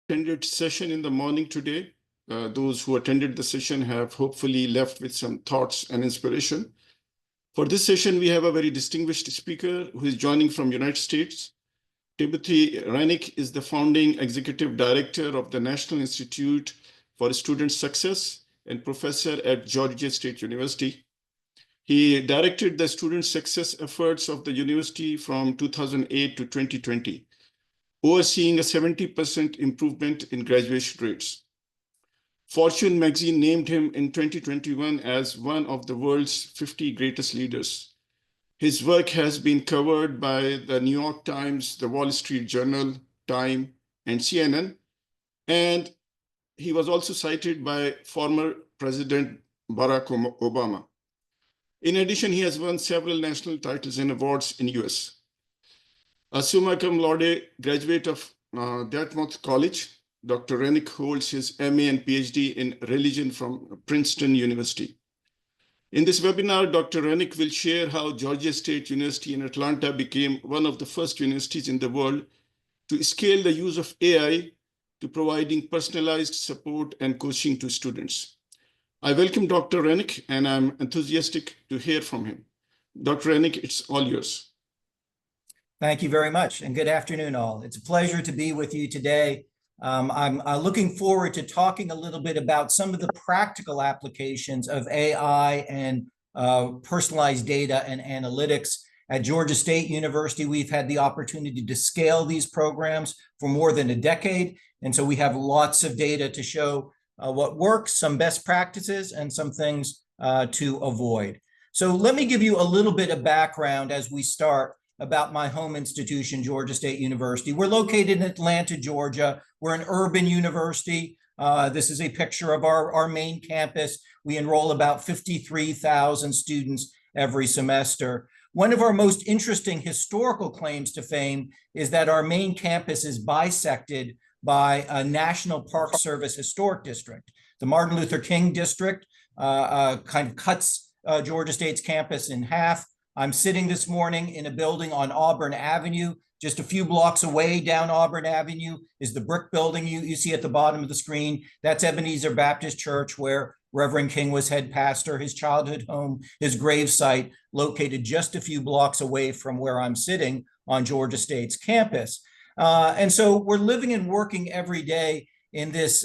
attended session in the morning today. Those who attended the session have hopefully left with some thoughts and inspiration. For this session, we have a very distinguished speaker who is joining from United States. Timothy Renick is the founding executive director of the National Institute for Student Success and professor at Georgia State University. He directed the student success efforts of the university from 2008 to 2020, overseeing a 70% improvement in graduation rates. Fortune magazine named him in 2021 as one of the world's 50 greatest leaders. His work has been covered by the New York Times, the Wall Street Journal, Time, and CNN. And he was also cited by former President Barack Obama. In addition, he has won several national titles and awards in US. A summa cum laude graduate of Dartmouth College, Dr. Renick holds his MA and PhD in religion from Princeton University. In this webinar, Dr. Renick will share how Georgia State University in Atlanta became one of the first universities in the world to scale the use of AI to providing personalized support and coaching to students. I welcome Dr. Renick, and I'm enthusiastic to hear from him. Dr. Renick, it's all yours. Thank you very much, and good afternoon, all. It's a pleasure to be with you today. I'm looking forward to talking a little bit about some of the practical applications of AI and personalized data and analytics. At Georgia State University, we've had the opportunity to scale these programs for more than a decade, and so we have lots of data to show what works, some best practices, and some things to avoid. So let me give you a little bit of background as we start about my home institution, Georgia State University. We're located in Atlanta, Georgia. We're an urban university. This is a picture of our main campus. We enroll about 53,000 students every semester. One of our most interesting historical claims to fame is that our main campus is bisected by a National Park Service historic district. The Martin Luther King district kind of cuts Georgia State's campus in half. I'm sitting this morning in a building on Auburn Avenue. Just a few blocks away down Auburn Avenue is the brick building you see at the bottom of the screen. That's Ebenezer Baptist Church, where Reverend King was head pastor, his childhood home, his gravesite, located just a few blocks away from where I'm sitting on Georgia State's campus. And so we're living and working every day in this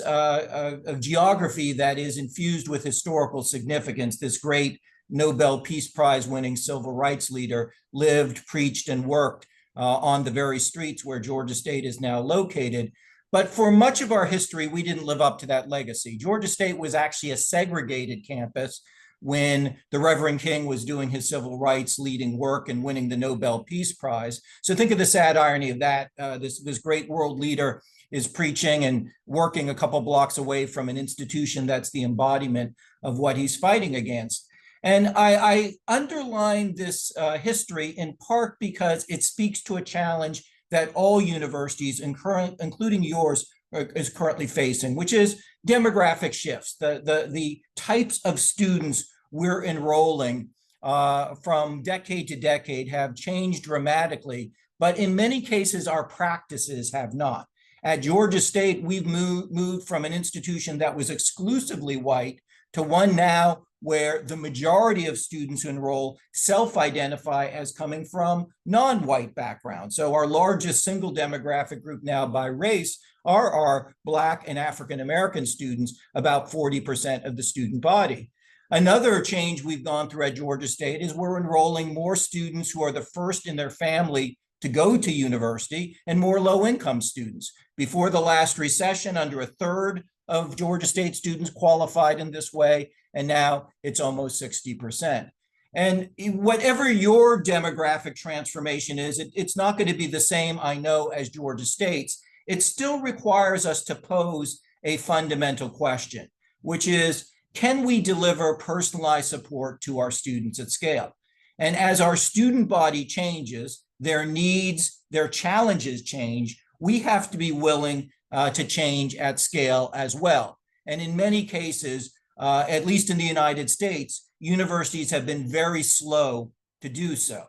geography that is infused with historical significance. This great Nobel Peace Prize winning civil rights leader lived, preached, and worked on the very streets where Georgia State is now located. But for much of our history, we didn't live up to that legacy. Georgia State was actually a segregated campus when the Reverend King was doing his civil rights leading work and winning the Nobel Peace Prize. So think of the sad irony of that. This great world leader is preaching and working a couple blocks away from an institution that's the embodiment of what he's fighting against. And I underline this history in part because it speaks to a challenge that all universities, including yours, is currently facing, which is demographic shifts. The types of students we're enrolling from decade to decade have changed dramatically, but in many cases, our practices have not. At Georgia State, we've moved from an institution that was exclusively white to one now where the majority of students who enroll self-identify as coming from non-white backgrounds. So our largest single demographic group now by race are our Black and African-American students, about 40% of the student body. Another change we've gone through at Georgia State is we're enrolling more students who are the first in their family to go to university and more low-income students. Before the last recession, under a third of Georgia State students qualified in this way, and now it's almost 60%. And whatever your demographic transformation is, it's not going to be the same, I know, as Georgia State's. It still requires us to pose a fundamental question, which is, can we deliver personalized support to our students at scale? And as our student body changes, their needs, their challenges change, we have to be willing to change at scale as well. And in many cases, at least in the United States, universities have been very slow to do so.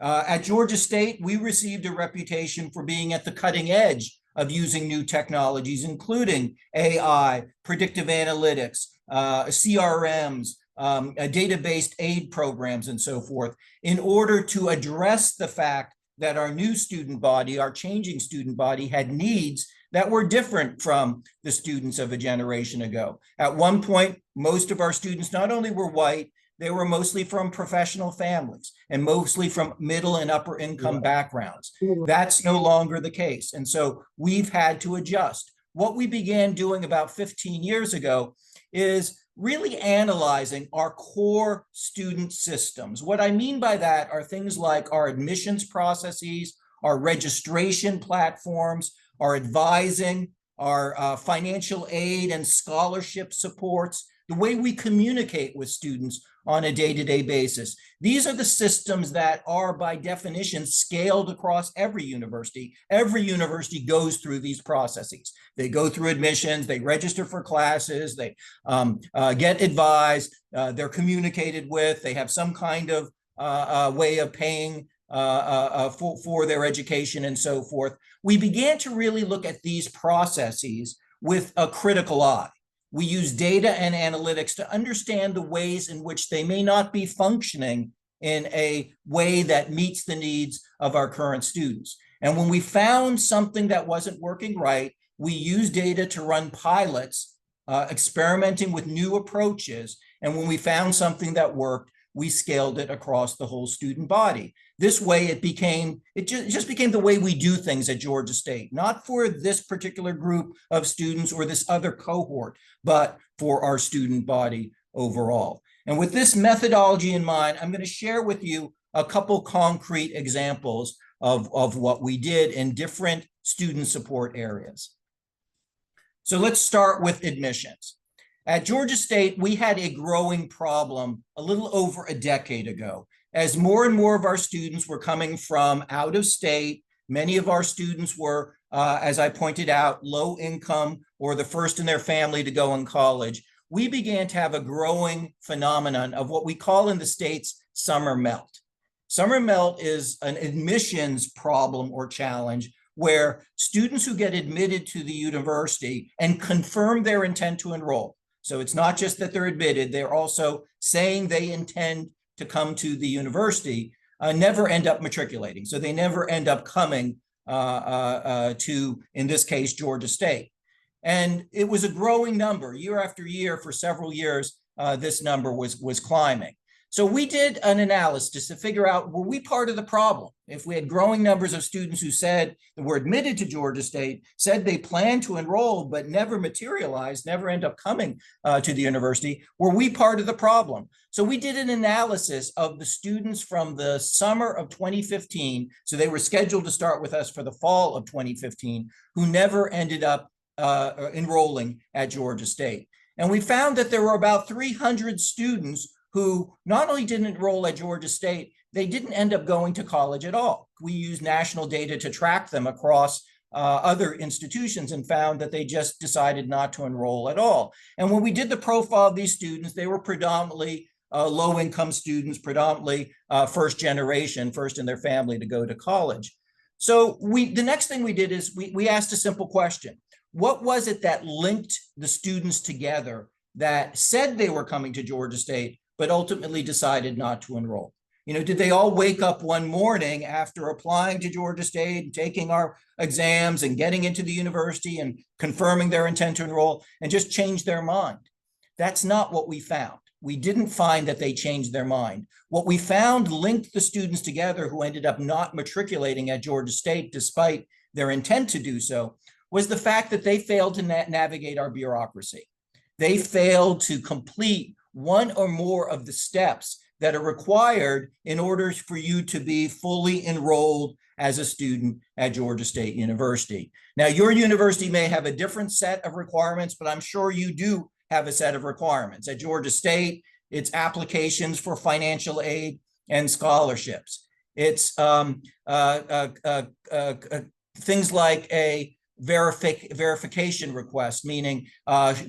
At Georgia State, we received a reputation for being at the cutting edge of using new technologies, including AI, predictive analytics, CRMs, data-based aid programs, and so forth, in order to address the fact that our new student body, our changing student body, had needs that were different from the students of a generation ago. At one point, most of our students not only were white, they were mostly from professional families and mostly from middle and upper income backgrounds. That's no longer the case. And so we've had to adjust. What we began doing about 15 years ago is really analyzing our core student systems. What I mean by that are things like our admissions processes, our registration platforms, our advising, our financial aid and scholarship supports, the way we communicate with students on a day-to-day basis. These are the systems that are, by definition, scaled across every university. Every university goes through these processes. They go through admissions, they register for classes, they get advised, they're communicated with, they have some kind of way of paying for their education and so forth. We began to really look at these processes with a critical eye. We use data and analytics to understand the ways in which they may not be functioning in a way that meets the needs of our current students. And when we found something that wasn't working right, we used data to run pilots, experimenting with new approaches. And when we found something that worked, we scaled it across the whole student body. This way, it just became the way we do things at Georgia State, not for this particular group of students or this other cohort, but for our student body overall. And with this methodology in mind, I'm going to share with you a couple concrete examples of what we did in different student support areas. So let's start with admissions. At Georgia State, we had a growing problem a little over a decade ago. As more and more of our students were coming from out of state, many of our students were, as I pointed out, low income or the first in their family to go in college. We began to have a growing phenomenon of what we call in the States summer melt. Summer melt is an admissions problem or challenge where students who get admitted to the university and confirm their intent to enroll. So it's not just that they're admitted, they're also saying they intend to come to the university, never end up matriculating. So they never end up coming to, in this case, Georgia State. And it was a growing number. Year after year, for several years, this number was climbing. So we did an analysis to figure out, were we part of the problem? If we had growing numbers of students who said that were admitted to Georgia State, said they planned to enroll, but never materialized, never end up coming to the university, were we part of the problem? So we did an analysis of the students from the summer of 2015, so they were scheduled to start with us for the fall of 2015, who never ended up enrolling at Georgia State. And we found that there were about 300 students who not only didn't enroll at Georgia State, they didn't end up going to college at all. We used national data to track them across other institutions and found that they just decided not to enroll at all. And when we did the profile of these students, they were predominantly low-income students, predominantly first generation, first in their family to go to college. So the next thing we did is we asked a simple question. What was it that linked the students together that said they were coming to Georgia State, but ultimately decided not to enroll? You know, did they all wake up one morning after applying to Georgia State and taking our exams and getting into the university and confirming their intent to enroll and just change their mind? That's not what we found. We didn't find that they changed their mind. What we found linked the students together who ended up not matriculating at Georgia State despite their intent to do so was the fact that they failed to navigate our bureaucracy. They failed to complete one or more of the steps that are required in order for you to be fully enrolled as a student at Georgia State University. Now, your university may have a different set of requirements, but I'm sure you do have a set of requirements. At Georgia State, it's applications for financial aid and scholarships. It's things like a verification request, meaning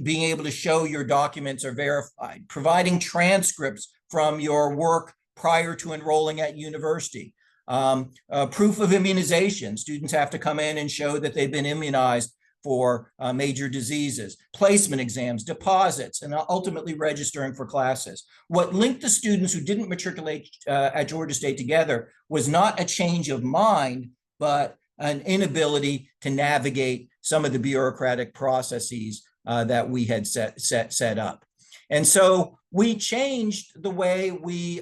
being able to show your documents are verified, providing transcripts from your work prior to enrolling at university, Proof of immunization. Students have to come in and show that they've been immunized for major diseases, placement exams, deposits, and ultimately registering for classes. What linked the students who didn't matriculate at Georgia State together was not a change of mind, but an inability to navigate some of the bureaucratic processes that we had set up. And so we changed the way we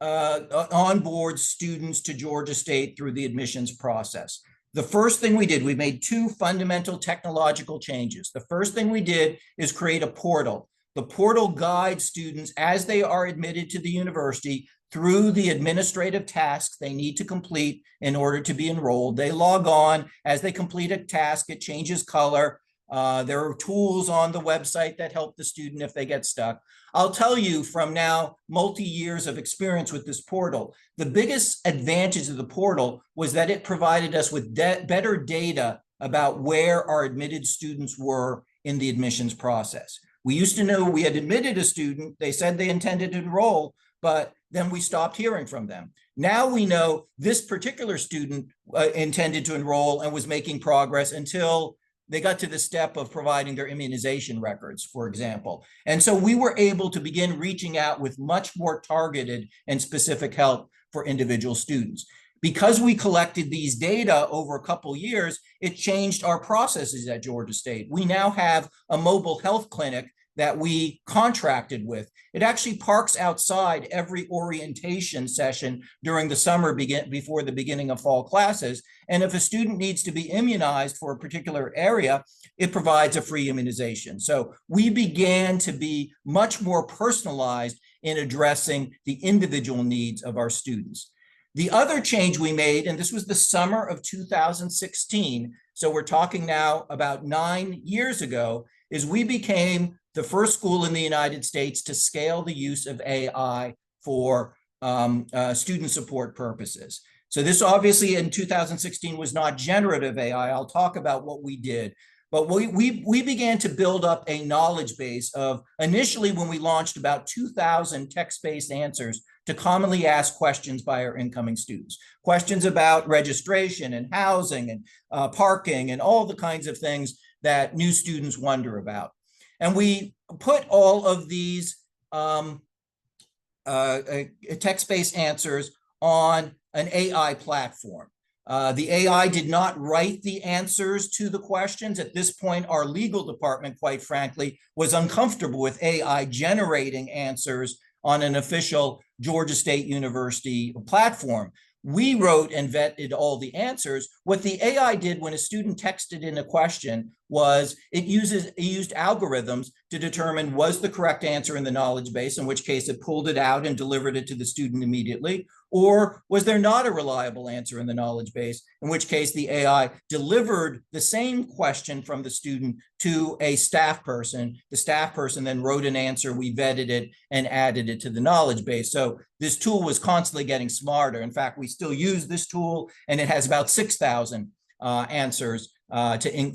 onboard students to Georgia State through the admissions process. The first thing we did, we made two fundamental technological changes. The first thing we did is create a portal. The portal guides students as they are admitted to the university through the administrative tasks they need to complete in order to be enrolled. They log on. As they complete a task, it changes color. There are tools on the website that help the student if they get stuck. I'll tell you from now multi-years of experience with this portal, the biggest advantage of the portal was that it provided us with better data about where our admitted students were in the admissions process. We used to know we had admitted a student, they said they intended to enroll, but then we stopped hearing from them. Now we know this particular student intended to enroll and was making progress until they got to the step of providing their immunization records, for example. And so we were able to begin reaching out with much more targeted and specific help for individual students. Because we collected these data over a couple years, it changed our processes at Georgia State. We now have a mobile health clinic that we contracted with. It actually parks outside every orientation session during the summer before the beginning of fall classes. And if a student needs to be immunized for a particular area, it provides a free immunization. So we began to be much more personalized in addressing the individual needs of our students. The other change we made, and this was the summer of 2016, so we're talking now about 9 years ago, is we became the first school in the United States to scale the use of AI for student support purposes. So this obviously in 2016 was not generative AI. I'll talk about what we did. But we began to build up a knowledge base of, initially when we launched, about 2,000 text-based answers to commonly asked questions by our incoming students. Questions about registration and housing and parking and all the kinds of things that new students wonder about. And we put all of these text-based answers on an AI platform. The AI did not write the answers to the questions. At this point, our legal department, quite frankly, was uncomfortable with AI generating answers on an official Georgia State University platform. We wrote and vetted all the answers. What the AI did when a student texted in a question was it used algorithms to determine was the correct answer in the knowledge base, in which case it pulled it out and delivered it to the student immediately, or was there not a reliable answer in the knowledge base, in which case the AI delivered the same question from the student to a staff person. The staff person then wrote an answer, we vetted it and added it to the knowledge base. So this tool was constantly getting smarter. In fact, we still use this tool and it has about 6,000 answers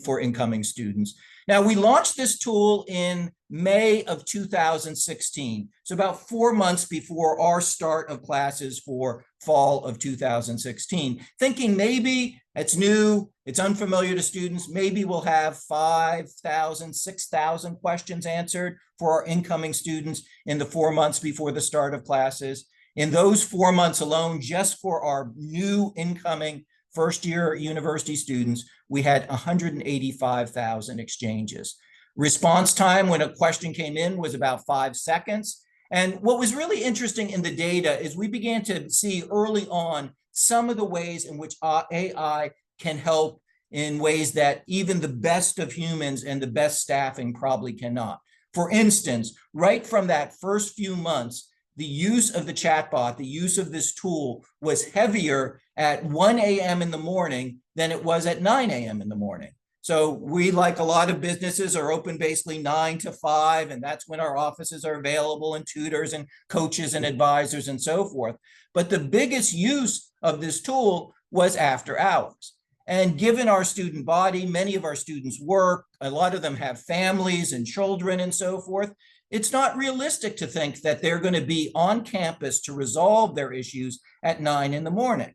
for incoming students. Now, we launched this tool in May of 2016, so about 4 months before our start of classes for fall of 2016, thinking maybe it's new, it's unfamiliar to students, maybe we'll have 5,000, 6,000 questions answered for our incoming students in the 4 months before the start of classes. In those 4 months alone, just for our new incoming first-year university students, we had 185,000 exchanges. Response time when a question came in was about 5 seconds. And what was really interesting in the data is we began to see early on some of the ways in which AI can help in ways that even the best of humans and the best staffing probably cannot. For instance, right from that first few months, the use of the chatbot, the use of this tool was heavier at 1 a.m. in the morning than it was at 9 a.m. in the morning. So we, like a lot of businesses, are open basically 9 to 5, and that's when our offices are available, and tutors and coaches and advisors and so forth. But the biggest use of this tool was after hours. And given our student body, many of our students work, a lot of them have families and children and so forth. It's not realistic to think that they're going to be on campus to resolve their issues at 9 in the morning.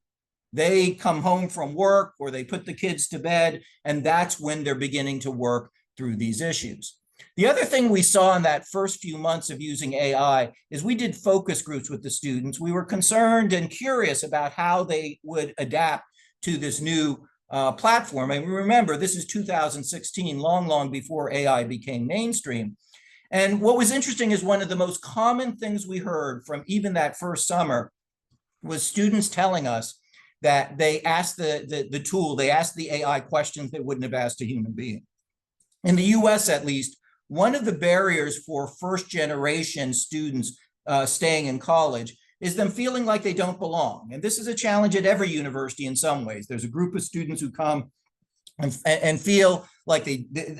They come home from work or they put the kids to bed, and that's when they're beginning to work through these issues. The other thing we saw in that first few months of using AI is we did focus groups with the students. We were concerned and curious about how they would adapt to this new platform. And remember, this is 2016, long before AI became mainstream. And what was interesting is one of the most common things we heard from even that first summer was students telling us that they asked the tool, they asked the AI questions they wouldn't have asked a human being. In the US, at least, one of the barriers for first generation students staying in college is them feeling like they don't belong. And this is a challenge at every university in some ways. There's a group of students who come and feel like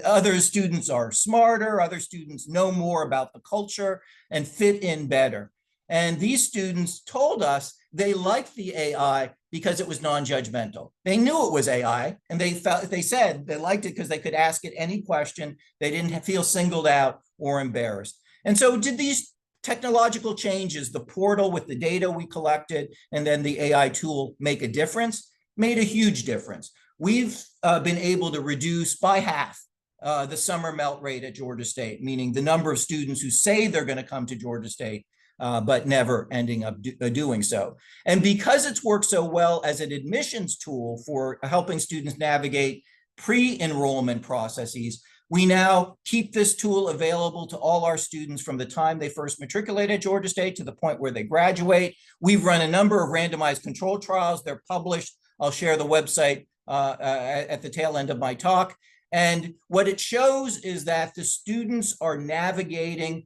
other students are smarter, other students know more about the culture and fit in better. And these students told us they liked the AI because it was non-judgmental. They knew it was AI, and they said they liked it because they could ask it any question. They didn't feel singled out or embarrassed. And so did these technological changes, the portal with the data we collected, and then the AI tool make a difference? Made a huge difference. We've been able to reduce by half the summer melt rate at Georgia State, meaning the number of students who say they're going to come to Georgia State but never ending up doing so. And because it's worked so well as an admissions tool for helping students navigate pre-enrollment processes, we now keep this tool available to all our students from the time they first matriculate at Georgia State to the point where they graduate. We've run a number of randomized control trials. They're published. I'll share the website at the tail end of my talk. And what it shows is that the students are navigating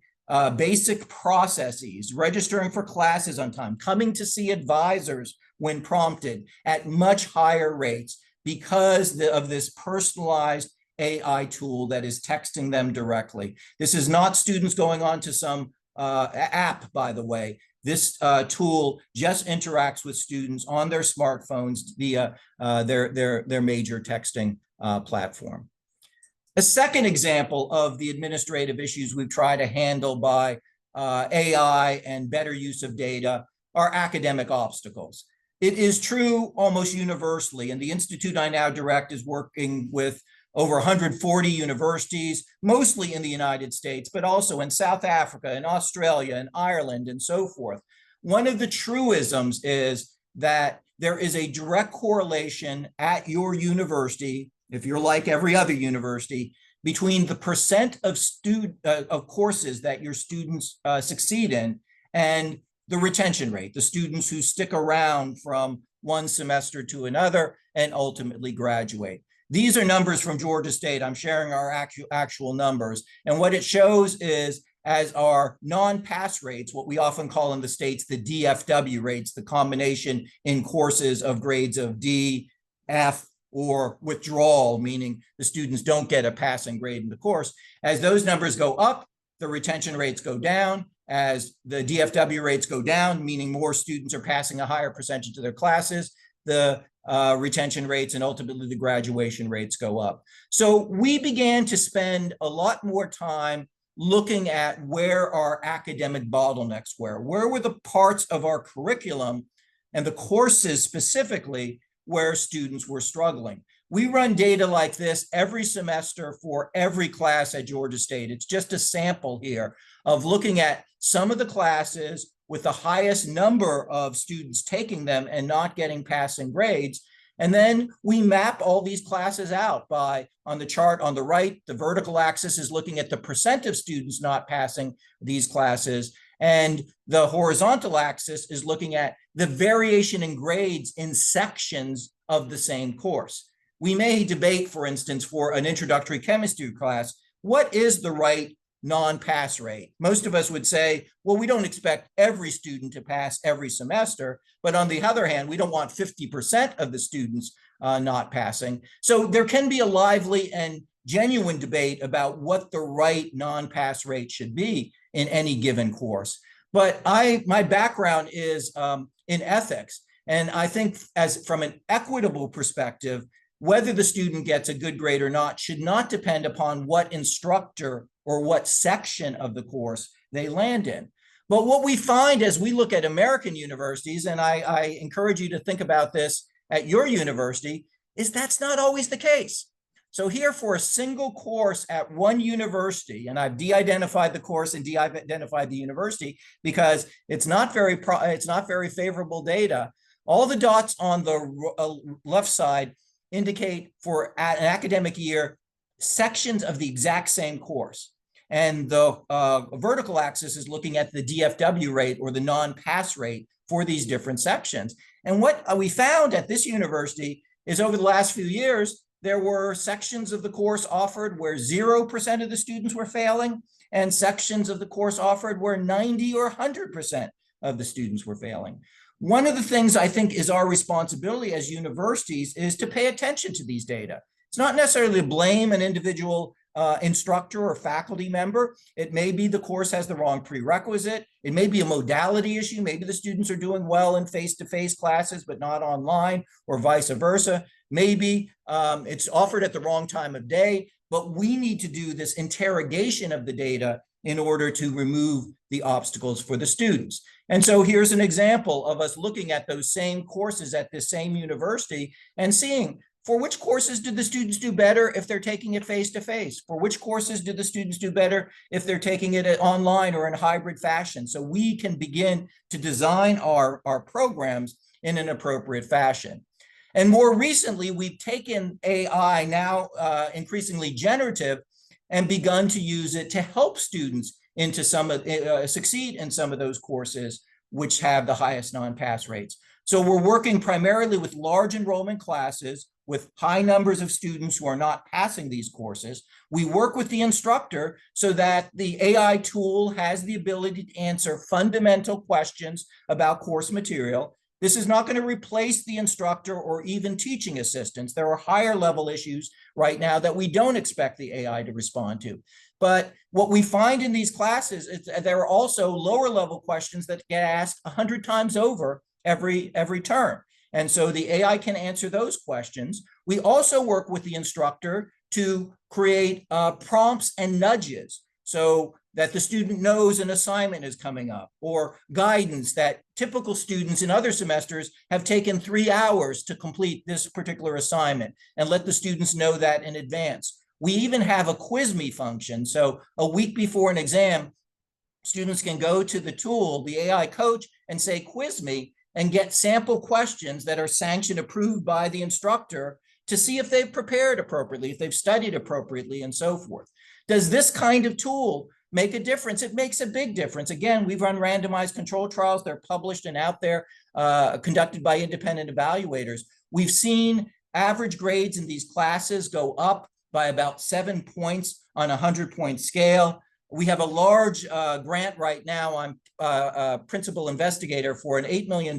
basic processes, registering for classes on time, coming to see advisors when prompted at much higher rates because of this personalized AI tool that is texting them directly. This is not students going on to some app, by the way. This tool just interacts with students on their smartphones via their major texting platform. A second example of the administrative issues we've tried to handle by AI and better use of data are academic obstacles. It is true almost universally, and the institute I now direct is working with over 140 universities, mostly in the United States, but also in South Africa and Australia and Ireland and so forth. One of the truisms is that there is a direct correlation at your university, if you're like every other university, between the percent of courses that your students succeed in and the retention rate, the students who stick around from one semester to another and ultimately graduate. These are numbers from Georgia State. I'm sharing our actual numbers. And what it shows is as our non-pass rates, what we often call in the States the DFW rates, the combination in courses of grades of D, F, or withdrawal, meaning the students don't get a passing grade in the course. As those numbers go up, the retention rates go down. As the DFW rates go down, meaning more students are passing a higher percentage of their classes, the retention rates and ultimately the graduation rates go up. So we began to spend a lot more time looking at where our academic bottlenecks were. Where were the parts of our curriculum and the courses specifically where students were struggling? We run data like this every semester for every class at Georgia State. It's just a sample here of looking at some of the classes with the highest number of students taking them and not getting passing grades. And then we map all these classes out by, on the chart on the right, the vertical axis is looking at the percent of students not passing these classes. And the horizontal axis is looking at the variation in grades in sections of the same course. We may debate, for instance, for an introductory chemistry class, what is the right non-pass rate? Most of us would say, well, we don't expect every student to pass every semester, but on the other hand, we don't want 50% of the students not passing. So there can be a lively and genuine debate about what the right non-pass rate should be in any given course. But my background is in ethics, and I think from an equitable perspective, whether the student gets a good grade or not should not depend upon what instructor or what section of the course they land in. But what we find as we look at American universities, and I encourage you to think about this at your university, is that's not always the case. So here for a single course at one university, and I've de-identified the course and de-identified the university because it's not very favorable data. All the dots on the left side indicate for an academic year sections of the exact same course. And the vertical axis is looking at the DFW rate or the non-pass rate for these different sections. And what we found at this university is over the last few years, there were sections of the course offered where 0% of the students were failing, and sections of the course offered where 90 or 100% of the students were failing. One of the things I think is our responsibility as universities is to pay attention to these data. It's not necessarily to blame an individual instructor or faculty member. It may be the course has the wrong prerequisite. It may be a modality issue. Maybe the students are doing well in face-to-face classes, but not online, or vice versa. Maybe it's offered at the wrong time of day, but we need to do this interrogation of the data in order to remove the obstacles for the students. And so here's an example of us looking at those same courses at this same university and seeing for which courses did the students do better if they're taking it face-to-face? For which courses did the students do better if they're taking it online or in hybrid fashion? So we can begin to design our programs in an appropriate fashion. And more recently, we've taken AI, now increasingly generative, and begun to use it to help students into succeed in some of those courses which have the highest non-pass rates. So we're working primarily with large enrollment classes with high numbers of students who are not passing these courses. We work with the instructor so that the AI tool has the ability to answer fundamental questions about course material. This is not going to replace the instructor or even teaching assistants. There are higher level issues right now that we don't expect the AI to respond to. But what we find in these classes is that there are also lower level questions that get asked 100 times over every term. And so the AI can answer those questions. We also work with the instructor to create prompts and nudges so that the student knows an assignment is coming up, or guidance that typical students in other semesters have taken 3 hours to complete this particular assignment, and let the students know that in advance. We even have a quiz me function. So a week before an exam, students can go to the tool, the AI coach, and say, quiz me, and get sample questions that are sanctioned, approved by the instructor to see if they've prepared appropriately, if they've studied appropriately, and so forth. Does this kind of tool make a difference? It makes a big difference. Again, we've run randomized control trials. They're published and out there, conducted by independent evaluators. We've seen average grades in these classes go up by about 7 points on a 100-point scale. We have a large grant right now. I'm a principal investigator for an $8 million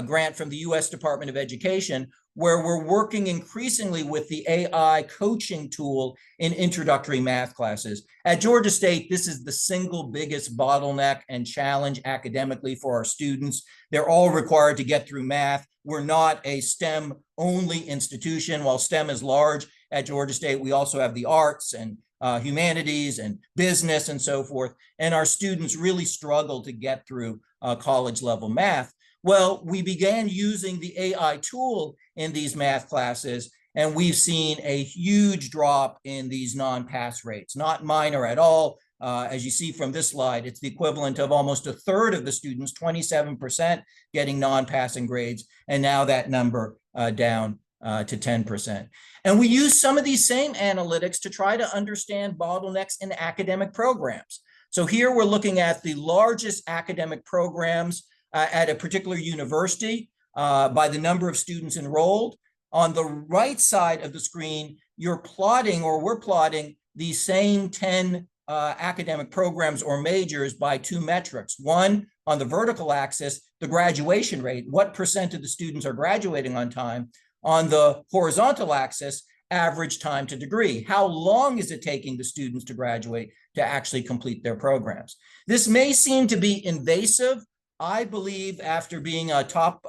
grant from the US Department of Education, where we're working increasingly with the AI coaching tool in introductory math classes. At Georgia State, this is the single biggest bottleneck and challenge academically for our students. They're all required to get through math. We're not a STEM-only institution. While STEM is large at Georgia State, we also have the arts and humanities and business and so forth. And our students really struggle to get through college level math. Well, we began using the AI tool in these math classes, and we've seen a huge drop in these non-pass rates, not minor at all. As you see from this slide, it's the equivalent of almost a third of the students, 27%, getting non-passing grades, and now that number down to 10%. And we use some of these same analytics to try to understand bottlenecks in academic programs. So here we're looking at the largest academic programs at a particular university by the number of students enrolled. On the right side of the screen, you're plotting, or we're plotting, the same 10 academic programs or majors by 2 metrics. One, on the vertical axis, the graduation rate, what percent of the students are graduating on time. On the horizontal axis, average time to degree. How long is it taking the students to graduate to actually complete their programs? This may seem to be invasive. I believe, after being a top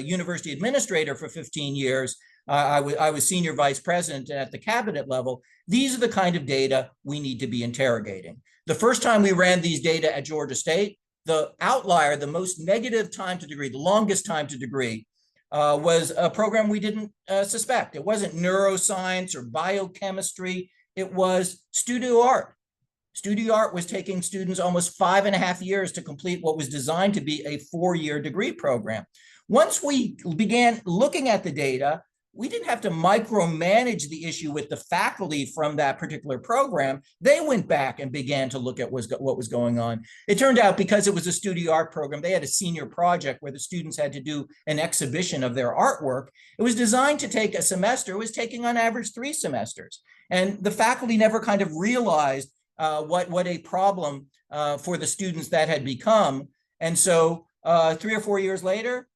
university administrator for 15 years, I was senior vice president at the cabinet level. These are the kind of data we need to be interrogating. The first time we ran these data at Georgia State, the outlier, the most negative time to degree, the longest time to degree, was a program we didn't suspect. It wasn't neuroscience or biochemistry. It was studio art. Studio art was taking students almost 5.5 years to complete what was designed to be a 4-year degree program. Once we began looking at the data, we didn't have to micromanage the issue with the faculty from that particular program. They went back and began to look at what was going on. It turned out, because it was a studio art program, they had a senior project where the students had to do an exhibition of their artwork. It was designed to take a semester. It was taking on average 3 semesters. And the faculty never kind of realized what a problem for the students that had become. And so 3 or 4 years later,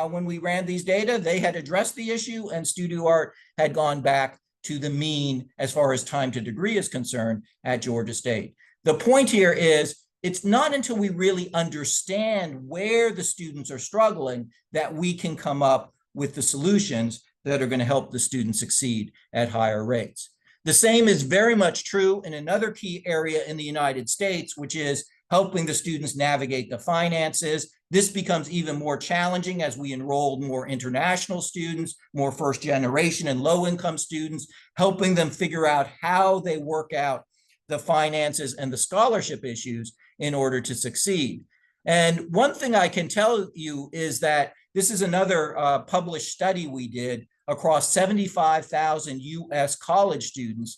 when we ran these data, they had addressed the issue, and studio art had gone back to the mean as far as time to degree is concerned at Georgia State. The point here is, it's not until we really understand where the students are struggling that we can come up with the solutions that are going to help the students succeed at higher rates. The same is very much true in another key area in the United States, which is helping the students navigate the finances. This becomes even more challenging as we enroll more international students, more first generation and low income students, helping them figure out how they work out the finances and the scholarship issues in order to succeed. And one thing I can tell you is that this is another published study we did across 75,000 US college students.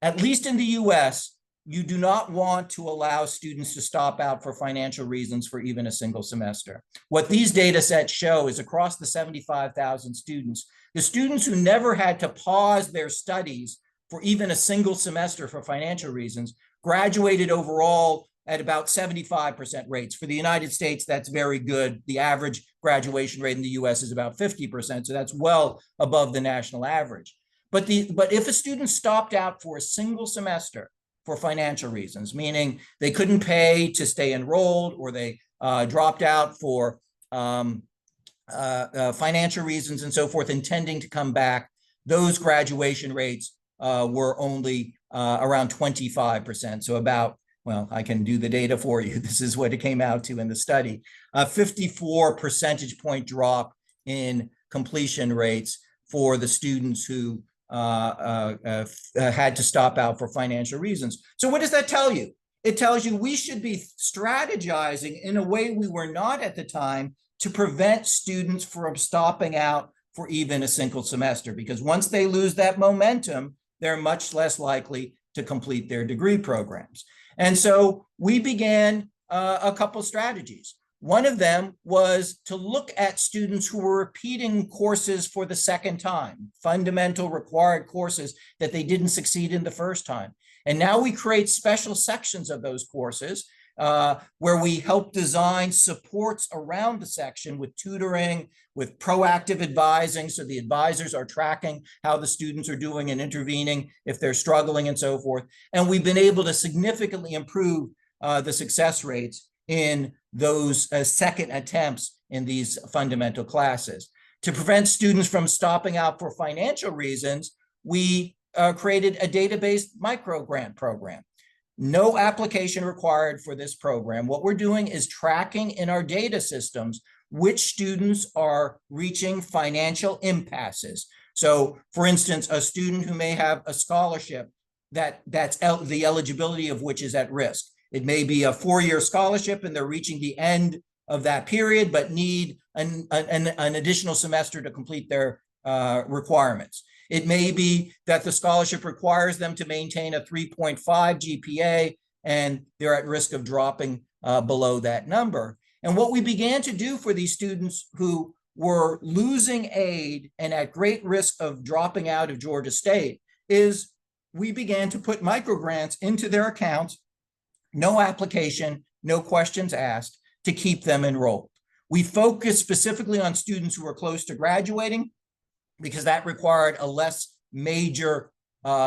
At least in the US, you do not want to allow students to stop out for financial reasons for even a single semester. What these data sets show is, across the 75,000 students, the students who never had to pause their studies for even a single semester for financial reasons graduated overall at about 75% rates. For the United States, that's very good. The average graduation rate in the US is about 50%, so that's well above the national average. But if a student stopped out for a single semester for financial reasons, meaning they couldn't pay to stay enrolled, or they dropped out for financial reasons and so forth, intending to come back, those graduation rates were only around 25%. So about, well, I can do the data for you. This is what it came out to in the study. A 54 percentage point drop in completion rates for the students who had to stop out for financial reasons. So what does that tell you? It tells you we should be strategizing in a way we were not at the time to prevent students from stopping out for even a single semester, because once they lose that momentum, they're much less likely to complete their degree programs. And so we began a couple strategies. One of them was to look at students who were repeating courses for the second time, fundamental required courses that they didn't succeed in the first time. And now we create special sections of those courses where we help design supports around the section with tutoring, with proactive advising, so the advisors are tracking how the students are doing and intervening if they're struggling and so forth. And we've been able to significantly improve the success rates in those second attempts in these fundamental classes. To prevent students from stopping out for financial reasons, we created a database micro-grant program. No application required for this program. What we're doing is tracking in our data systems which students are reaching financial impasses. So, for instance, a student who may have a scholarship that's the eligibility of which is at risk. It may be a 4-year scholarship and they're reaching the end of that period, but need an additional semester to complete their requirements. It may be that the scholarship requires them to maintain a 3.5 GPA and they're at risk of dropping below that number. And what we began to do for these students who were losing aid and at great risk of dropping out of Georgia State is we began to put microgrants into their accounts, no application, no questions asked, to keep them enrolled. We focused specifically on students who were close to graduating because that required a less major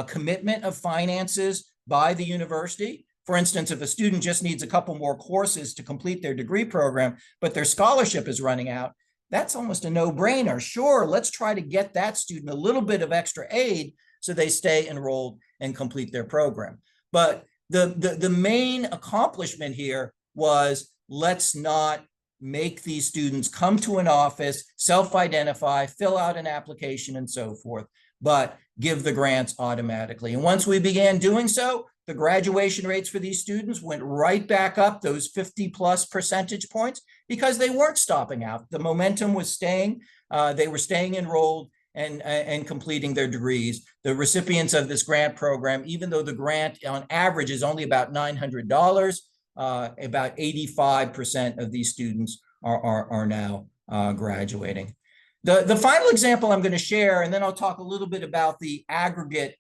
commitment of finances by the university. For instance, if a student just needs a couple more courses to complete their degree program, but their scholarship is running out, that's almost a no-brainer. Sure, let's try to get that student a little bit of extra aid so they stay enrolled and complete their program. But the main accomplishment here was, let's not make these students come to an office, self-identify, fill out an application and so forth, but give the grants automatically. And once we began doing so, the graduation rates for these students went right back up, those 50+ percentage points, because they weren't stopping out. The momentum was staying. They were staying enrolled and completing their degrees. The recipients of this grant program, even though the grant on average is only about $900, about 85% of these students are now graduating. The final example I'm going to share, and then I'll talk a little bit about the aggregate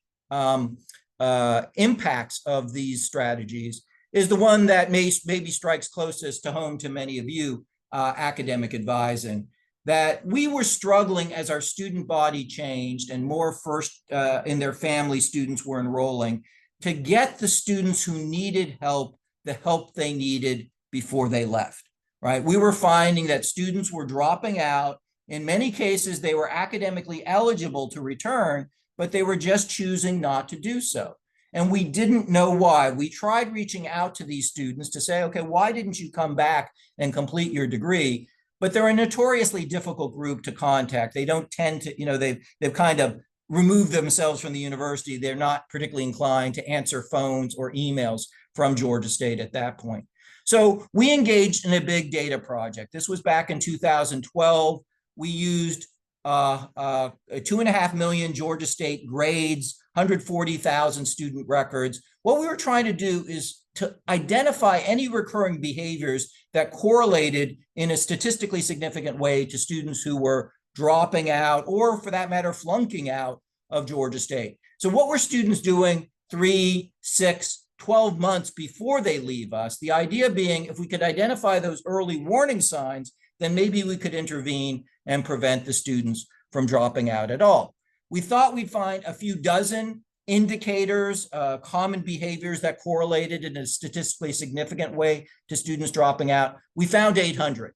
impacts of these strategies, is the one that maybe strikes closest to home to many of you, academic advising. That we were struggling as our student body changed and more first in their family students were enrolling, to get the students who needed help the help they needed before they left, right? We were finding that students were dropping out. In many cases, they were academically eligible to return, but they were just choosing not to do so. And we didn't know why. We tried reaching out to these students to say, okay, why didn't you come back and complete your degree? But they're a notoriously difficult group to contact. They don't tend to, they've kind of removed themselves from the university. They're not particularly inclined to answer phones or emails from Georgia State at that point. So we engaged in a big data project. This was back in 2012. We used 2.5 million Georgia State grades, 140,000 student records. What we were trying to do is to identify any recurring behaviors that correlated in a statistically significant way to students who were dropping out, or for that matter, flunking out of Georgia State. So what were students doing 3, 6, 12 months before they leave us? The idea being, if we could identify those early warning signs, then maybe we could intervene and prevent the students from dropping out at all. We thought we'd find a few dozen indicators, common behaviors that correlated in a statistically significant way to students dropping out. We found 800.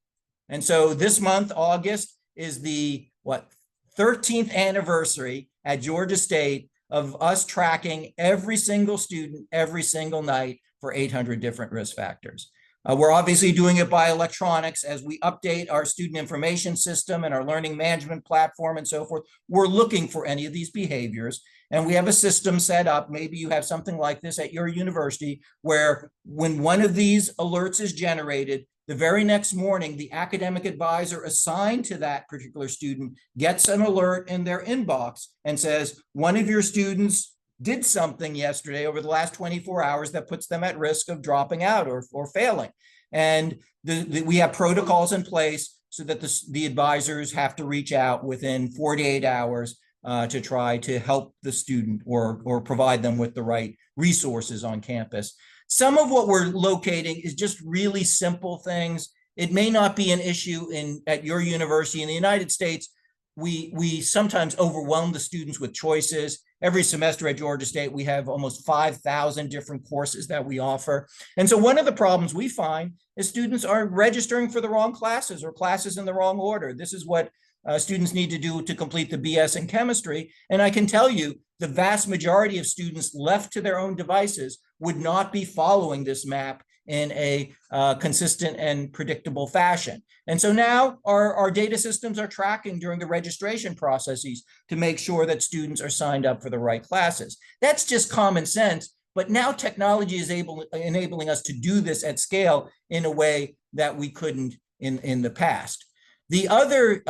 And so this month, August, is the 13th anniversary at Georgia State of us tracking every single student every single night for 800 different risk factors. We're obviously doing it by electronics as we update our student information system and our learning management platform and so forth. We're looking for any of these behaviors, and we have a system set up. Maybe you have something like this at your university, where when one of these alerts is generated, the very next morning, the academic advisor assigned to that particular student gets an alert in their inbox and says, one of your students did something yesterday over the last 24 hours that puts them at risk of dropping out or failing. And we have protocols in place so that the advisors have to reach out within 48 hours to try to help the student or provide them with the right resources on campus. Some of what we're locating is just really simple things. It may not be an issue at your university. In the United States, we sometimes overwhelm the students with choices. Every semester at Georgia State, we have almost 5,000 different courses that we offer. And so one of the problems we find is students are registering for the wrong classes or classes in the wrong order. This is what students need to do to complete the BS in chemistry. And I can tell you, the vast majority of students left to their own devices would not be following this map in a consistent and predictable fashion. And so now our data systems are tracking during the registration processes to make sure that students are signed up for the right classes. That's just common sense, but now technology is enabling us to do this at scale in a way that we couldn't in the past. The other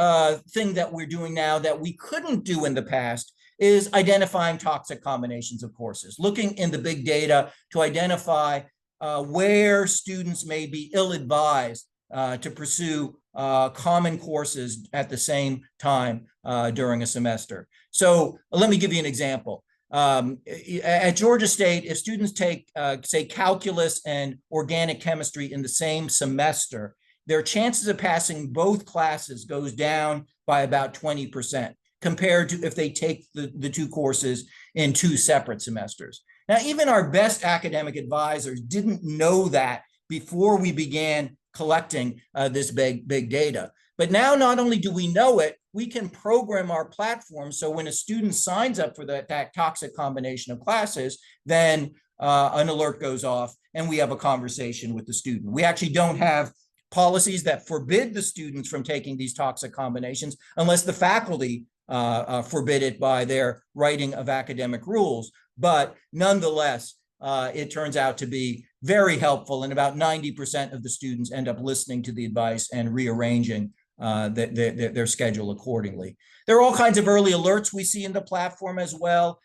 thing that we're doing now that we couldn't do in the past is identifying toxic combinations of courses, looking in the big data to identify where students may be ill-advised to pursue common courses at the same time during a semester. So let me give you an example. At Georgia State, if students take, say, calculus and organic chemistry in the same semester, their chances of passing both classes goes down by about 20% compared to if they take the two courses in 2 separate semesters. Now, even our best academic advisors didn't know that before we began collecting this big data. But now not only do we know it, we can program our platform so when a student signs up for that toxic combination of classes, then an alert goes off and we have a conversation with the student. We actually don't have policies that forbid the students from taking these toxic combinations unless the faculty forbid it by their writing of academic rules. But nonetheless, it turns out to be very helpful, and about 90% of the students end up listening to the advice and rearranging their schedule accordingly. There are all kinds of early alerts we see in the platform as well.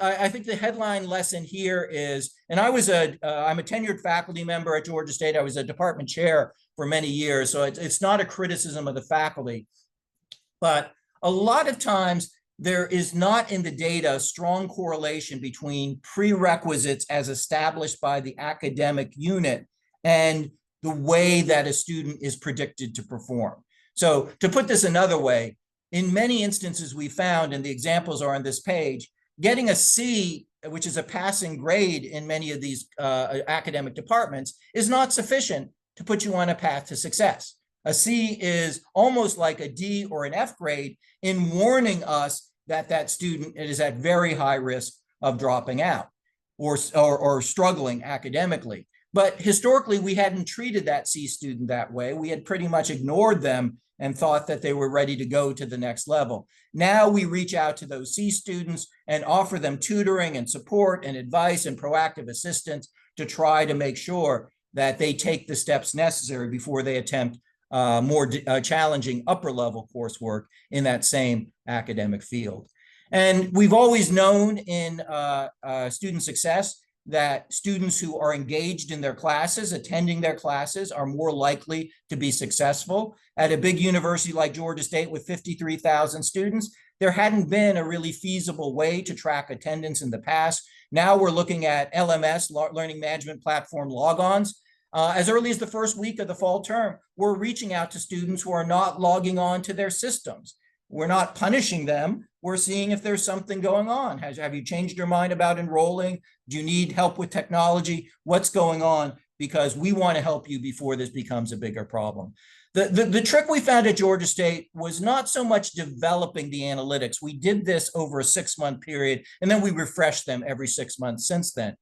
I think the headline lesson here is, and I'm a tenured faculty member at Georgia State. I was a department chair for many years, so it's not a criticism of the faculty, but a lot of times there is not in the data a strong correlation between prerequisites as established by the academic unit and the way that a student is predicted to perform. So to put this another way, in many instances we found, and the examples are on this page, getting a C, which is a passing grade in many of these academic departments, is not sufficient to put you on a path to success. A C is almost like a D or an F grade in warning us that that student is at very high risk of dropping out or struggling academically. But historically, we hadn't treated that C student that way. We had pretty much ignored them and thought that they were ready to go to the next level. Now we reach out to those C students and offer them tutoring and support and advice and proactive assistance to try to make sure that they take the steps necessary before they attempt more challenging upper level coursework in that same academic field. And we've always known in student success that students who are engaged in their classes, attending their classes, are more likely to be successful. At a big university like Georgia State with 53,000 students, there hadn't been a really feasible way to track attendance in the past. Now we're looking at LMS, Learning Management Platform logons. As early as the first week of the fall term, we're reaching out to students who are not logging on to their systems. We're not punishing them. We're seeing if there's something going on. Have you changed your mind about enrolling? Do you need help with technology? What's going on? Because we want to help you before this becomes a bigger problem. The trick we found at Georgia State was not so much developing the analytics. We did this over a 6-month period, and then we refreshed them every 6 months since then.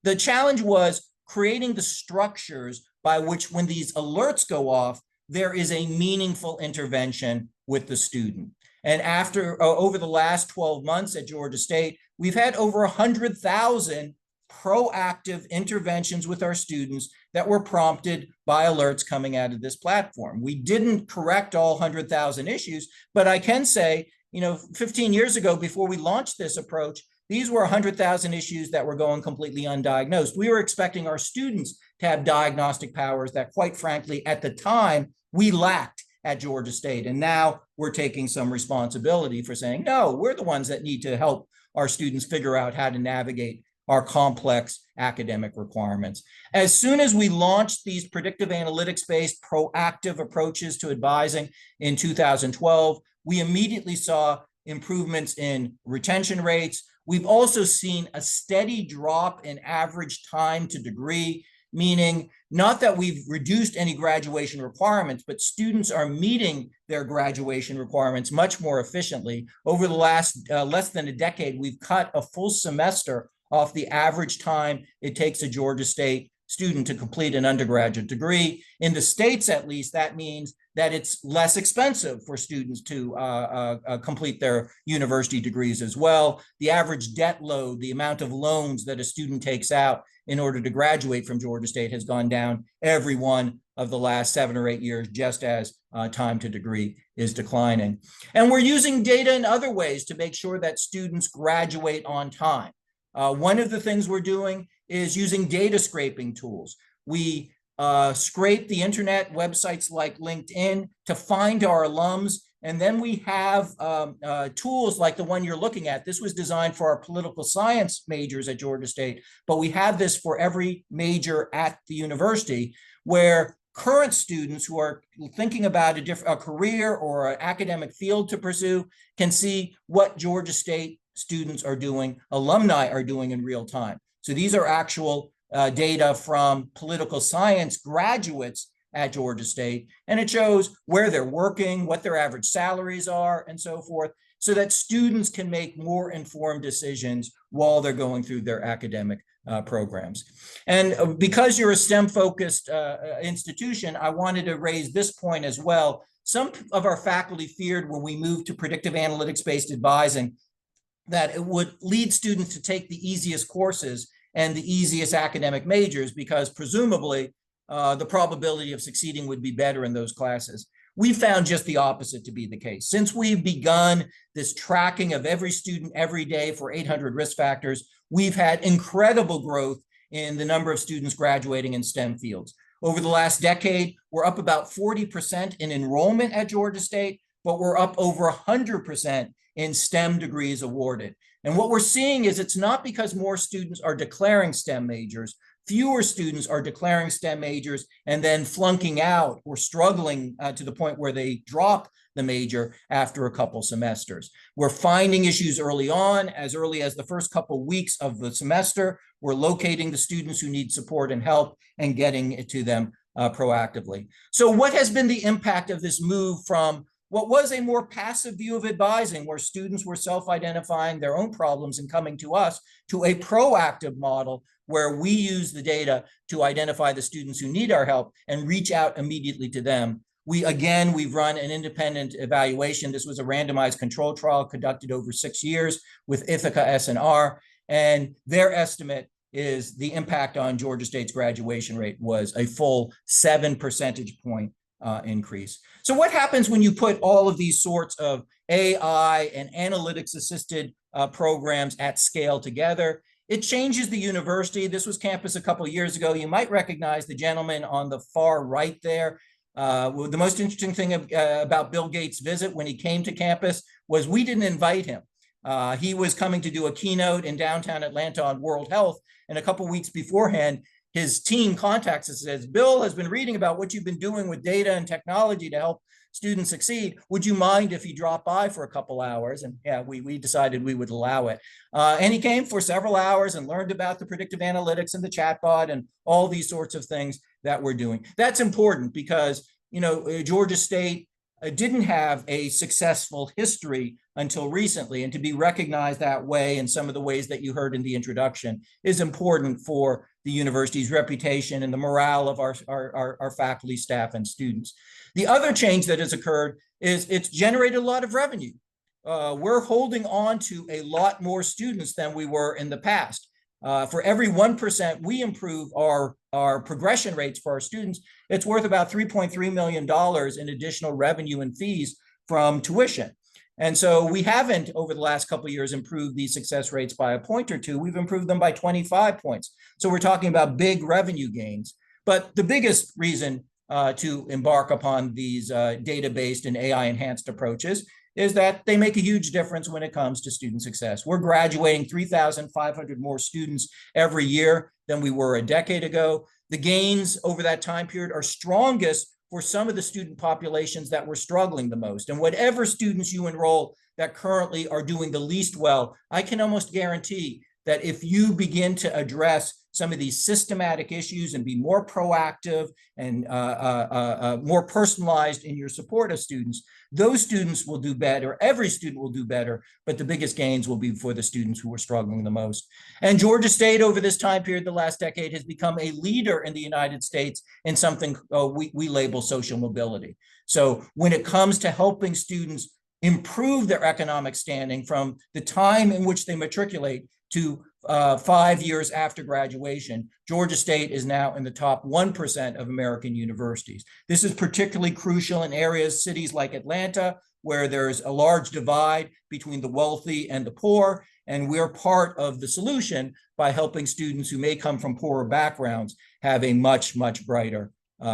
The challenge was creating the structures by which, when these alerts go off, there is a meaningful intervention with the student. And over the last 12 months at Georgia State, we've had over 100,000 proactive interventions with our students that were prompted by alerts coming out of this platform. We didn't correct all 100,000 issues, but I can say, 15 years ago, before we launched this approach, these were 100,000 issues that were going completely undiagnosed. We were expecting our students to have diagnostic powers that, quite frankly, at the time, we lacked at Georgia State. And now we're taking some responsibility for saying, no, we're the ones that need to help our students figure out how to navigate our complex academic requirements. As soon as we launched these predictive analytics-based proactive approaches to advising in 2012, we immediately saw improvements in retention rates. We've also seen a steady drop in average time to degree, meaning not that we've reduced any graduation requirements, but students are meeting their graduation requirements much more efficiently. Over the last less than a decade, we've cut a full semester off the average time it takes a Georgia State student to complete an undergraduate degree. In the States, at least, that means that it's less expensive for students to complete their university degrees as well. The average debt load, the amount of loans that a student takes out in order to graduate from Georgia State, has gone down every one of the last 7 or 8 years, just as time to degree is declining. And we're using data in other ways to make sure that students graduate on time. One of the things we're doing is using data scraping tools. We scrape the internet, websites like LinkedIn, to find our alums. And then we have tools like the one you're looking at. This was designed for our political science majors at Georgia State, but we have this for every major at the university, where current students who are thinking about a career or an academic field to pursue can see what Georgia State students are doing, alumni are doing in real time. So these are actual data from political science graduates at Georgia State, and it shows where they're working, what their average salaries are, and so forth, so that students can make more informed decisions while they're going through their academic programs. And because you're a STEM-focused institution, I wanted to raise this point as well. Some of our faculty feared when we moved to predictive analytics-based advising that it would lead students to take the easiest courses and the easiest academic majors because presumably the probability of succeeding would be better in those classes. We found just the opposite to be the case. Since we've begun this tracking of every student every day for 800 risk factors, we've had incredible growth in the number of students graduating in STEM fields. Over the last decade, we're up about 40% in enrollment at Georgia State, but we're up over 100% in STEM degrees awarded. And what we're seeing is it's not because more students are declaring STEM majors. Fewer students are declaring STEM majors and then flunking out or struggling to the point where they drop the major after a couple semesters. We're finding issues early on, as early as the first couple weeks of the semester. We're locating the students who need support and help and getting it to them proactively. So what has been the impact of this move from what was a more passive view of advising, where students were self-identifying their own problems and coming to us, to a proactive model where we use the data to identify the students who need our help and reach out immediately to them? We've run an independent evaluation. This was a randomized control trial conducted over 6 years with Ithaca S&R, and their estimate is the impact on Georgia State's graduation rate was a full 7 percentage point increase. So what happens when you put all of these sorts of AI and analytics assisted programs at scale together? It changes the university. This was campus a couple of years ago. You might recognize the gentleman on the far right there. The most interesting thing about Bill Gates' visit when he came to campus was we didn't invite him. He was coming to do a keynote in downtown Atlanta on World Health, and a couple of weeks beforehand, his team contacts us and says, Bill has been reading about what you've been doing with data and technology to help students succeed. Would you mind if he dropped by for a couple hours? And yeah, we decided we would allow it. And he came for several hours and learned about the predictive analytics and the chatbot and all these sorts of things that we're doing. That's important because, you know, Georgia State didn't have a successful history until recently, and to be recognized that way in some of the ways that you heard in the introduction is important for the university's reputation and the morale of our faculty, staff, and students. The other change that has occurred is it's generated a lot of revenue. We're holding on to a lot more students than we were in the past. For every 1% we improve our progression rates for our students, it's worth about $3.3 million in additional revenue and fees from tuition. And so we haven't, over the last couple of years, improved these success rates by a point or two. We've improved them by 25 points. So we're talking about big revenue gains. But the biggest reason to embark upon these data-based and AI-enhanced approaches is that they make a huge difference when it comes to student success. We're graduating 3,500 more students every year than we were a decade ago. The gains over that time period are strongest for some of the student populations that were struggling the most. And whatever students you enroll that currently are doing the least well, I can almost guarantee that if you begin to address some of these systematic issues and be more proactive and more personalized in your support of students, those students will do better. Every student will do better, but the biggest gains will be for the students who are struggling the most. And Georgia State over this time period, the last decade, has become a leader in the United States in something we label social mobility. So when it comes to helping students improve their economic standing from the time in which they matriculate to 5 years after graduation, Georgia State is now in the top 1% of American universities. This is particularly crucial in areas, cities like Atlanta, where there's a large divide between the wealthy and the poor, and we're part of the solution by helping students who may come from poorer backgrounds have a much, much brighter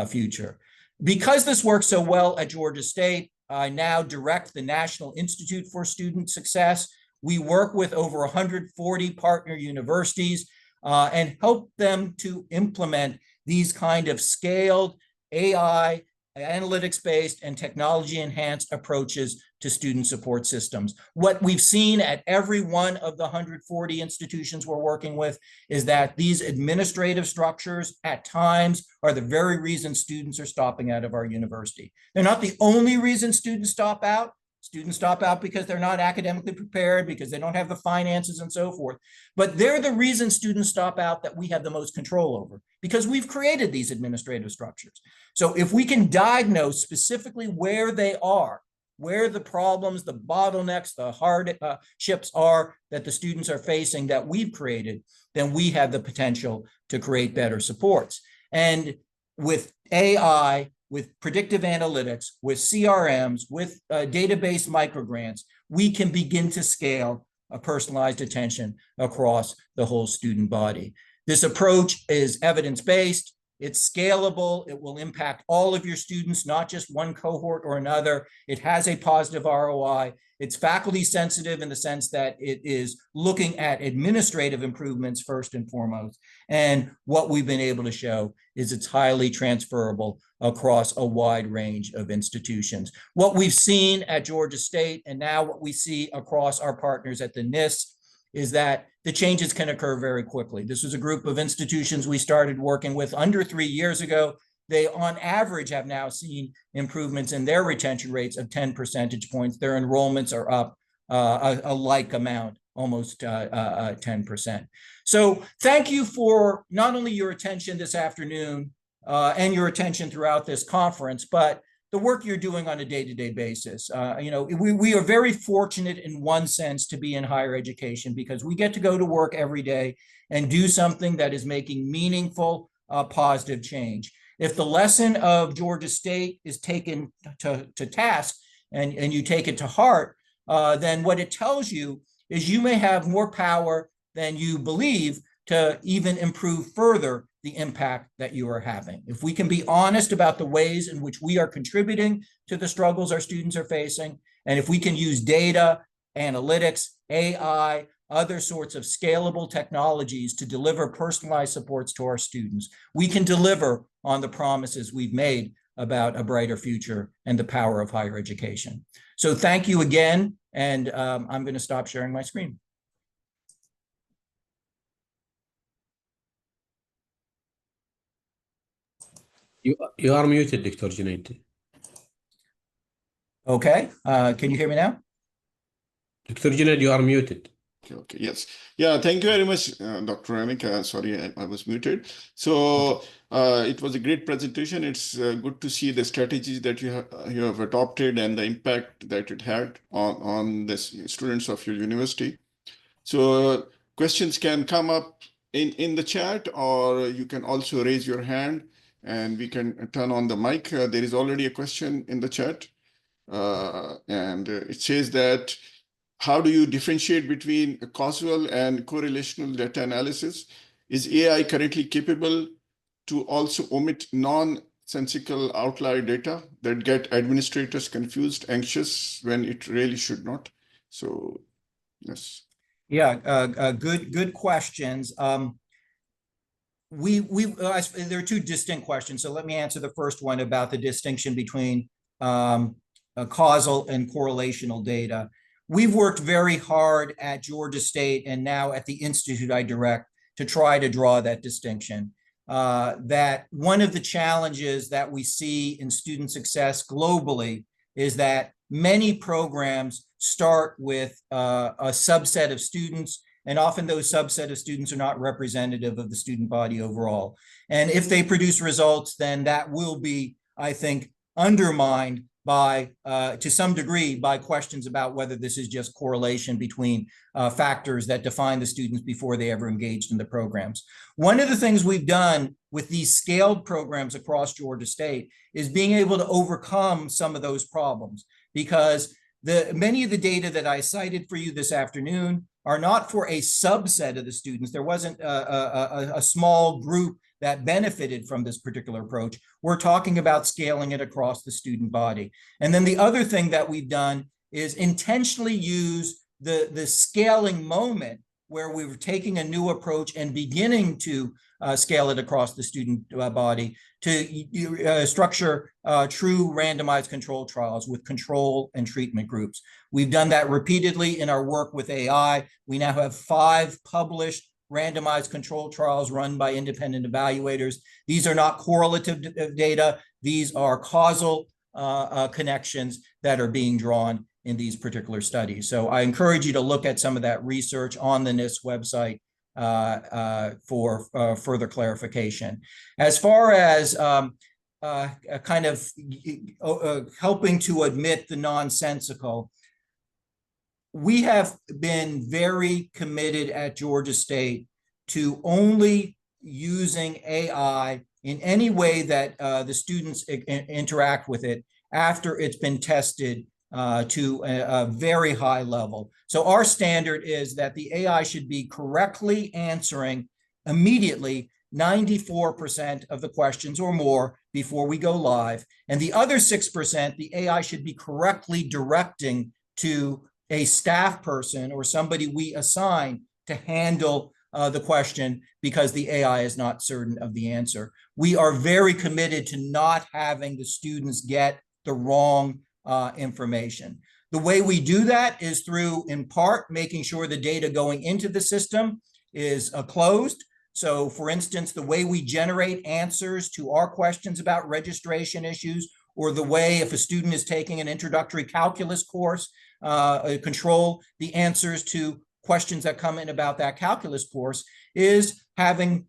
future. Because this works so well at Georgia State, I now direct the National Institute for Student Success. We work with over 140 partner universities and help them to implement these kind of scaled AI analytics-based and technology-enhanced approaches to student support systems. What we've seen at every one of the 140 institutions we're working with is that these administrative structures at times are the very reason students are stopping out of our university. They're not the only reason students stop out. Students stop out because they're not academically prepared, because they don't have the finances and so forth. But they're the reason students stop out that we have the most control over, because we've created these administrative structures. So if we can diagnose specifically where they are, where the problems, the bottlenecks, the hardships are that the students are facing that we've created, then we have the potential to create better supports. And with AI, with predictive analytics, with CRMs, with database microgrants, we can begin to scale a personalized attention across the whole student body. This approach is evidence-based, it's scalable, it will impact all of your students, not just one cohort or another. It has a positive ROI. It's faculty sensitive in the sense that it is looking at administrative improvements first and foremost. And what we've been able to show is it's highly transferable across a wide range of institutions. What we've seen at Georgia State and now what we see across our partners at the NIST is that the changes can occur very quickly. This was a group of institutions we started working with under 3 years ago. They, on average, have now seen improvements in their retention rates of 10 percentage points. Their enrollments are up a like amount, almost 10%. So thank you for not only your attention this afternoon and your attention throughout this conference, but the work you're doing on a day-to-day basis. We are very fortunate in one sense to be in higher education because we get to go to work every day and do something that is making meaningful, positive change. If the lesson of Georgia State is taken to task and you take it to heart, then what it tells you is you may have more power than you believe to even improve further the impact that you are having. If we can be honest about the ways in which we are contributing to the struggles our students are facing, and if we can use data, analytics, AI, other sorts of scalable technologies to deliver personalized supports to our students, we can deliver on the promises we've made about a brighter future and the power of higher education. So thank you again, and I'm going to stop sharing my screen. You are muted, Dr. Junaid. Okay, can you hear me now? Dr. Junaid, you are muted. Okay, yes. Yeah, thank you very much, Dr. Renick. Sorry, I was muted. So it was a great presentation. It's good to see the strategies that you have adopted and the impact that it had on the students of your university. So questions can come up in the chat, or you can also raise your hand and we can turn on the mic. There is already a question in the chat. And it says that, how do you differentiate between causal and correlational data analysis? Is AI currently capable to also omit nonsensical outlier data that get administrators confused, anxious when it really should not? So, yes. Yeah, good questions. There are two distinct questions. So let me answer the first one about the distinction between causal and correlational data. We've worked very hard at Georgia State and now at the institute I direct to try to draw that distinction. That one of the challenges that we see in student success globally is that many programs start with a subset of students, and often those subset of students are not representative of the student body overall. And if they produce results, then that will be, I think, undermined by, to some degree, by questions about whether this is just correlation between factors that define the students before they ever engaged in the programs. One of the things we've done with these scaled programs across Georgia State is being able to overcome some of those problems, because many of the data that I cited for you this afternoon are not for a subset of the students. There wasn't a small group that benefited from this particular approach. We're talking about scaling it across the student body. And then the other thing that we've done is intentionally use the scaling moment where we were taking a new approach and beginning to scale it across the student body to structure true randomized control trials with control and treatment groups. We've done that repeatedly in our work with AI. We now have 5 published randomized control trials run by independent evaluators. These are not correlative data. These are causal connections that are being drawn in these particular studies. So I encourage you to look at some of that research on the NIST website for further clarification. As far as kind of helping to admit the nonsensical, we have been very committed at Georgia State to only using AI in any way that the students interact with it after it's been tested to a very high level. So our standard is that the AI should be correctly answering immediately 94% of the questions or more before we go live. And the other 6%, the AI should be correctly directing to a staff person or somebody we assign to handle the question because the AI is not certain of the answer. We are very committed to not having the students get the wrong information. The way we do that is through, in part, making sure the data going into the system is closed. So, for instance, the way we generate answers to our questions about registration issues, or the way if a student is taking an introductory calculus course, control the answers to questions that come in about that calculus course, is having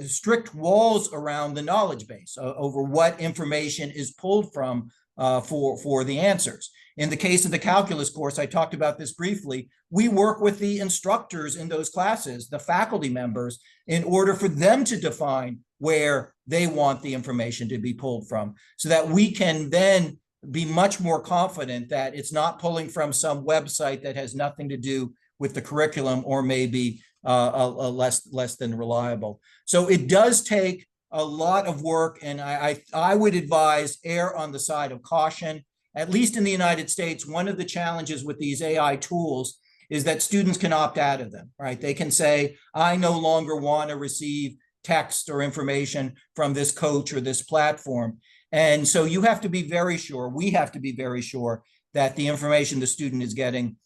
strict walls around the knowledge base over what information is pulled from for the answers. In the case of the calculus course, I talked about this briefly, we work with the instructors in those classes, the faculty members, in order for them to define where they want the information to be pulled from, so that we can then be much more confident that it's not pulling from some website that has nothing to do with the curriculum or maybe less than reliable. So it does take a lot of work, and I would advise err on the side of caution. At least in the United States, one of the challenges with these AI tools is that students can opt out of them, right? They can say, I no longer want to receive text or information from this coach or this platform. And so you have to be very sure, we have to be very sure that the information the student is getting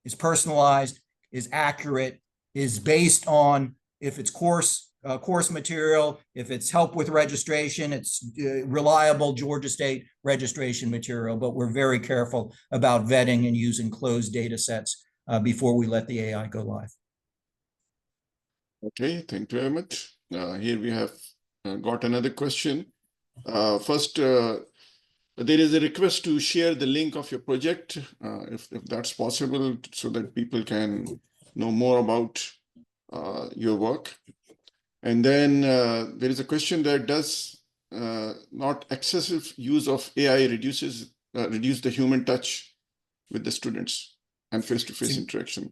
is personalized, is accurate, is based on if it's course material, if it's help with registration, it's reliable Georgia State registration material, but we're very careful about vetting and using closed data sets before we let the AI go live. Okay, thank you very much. Here we have got another question. First, there is a request to share the link of your project, if that's possible, so that people can know more about your work. And then there is a question that does not excessive use of AI reduce the human touch with the students and face-to-face interaction?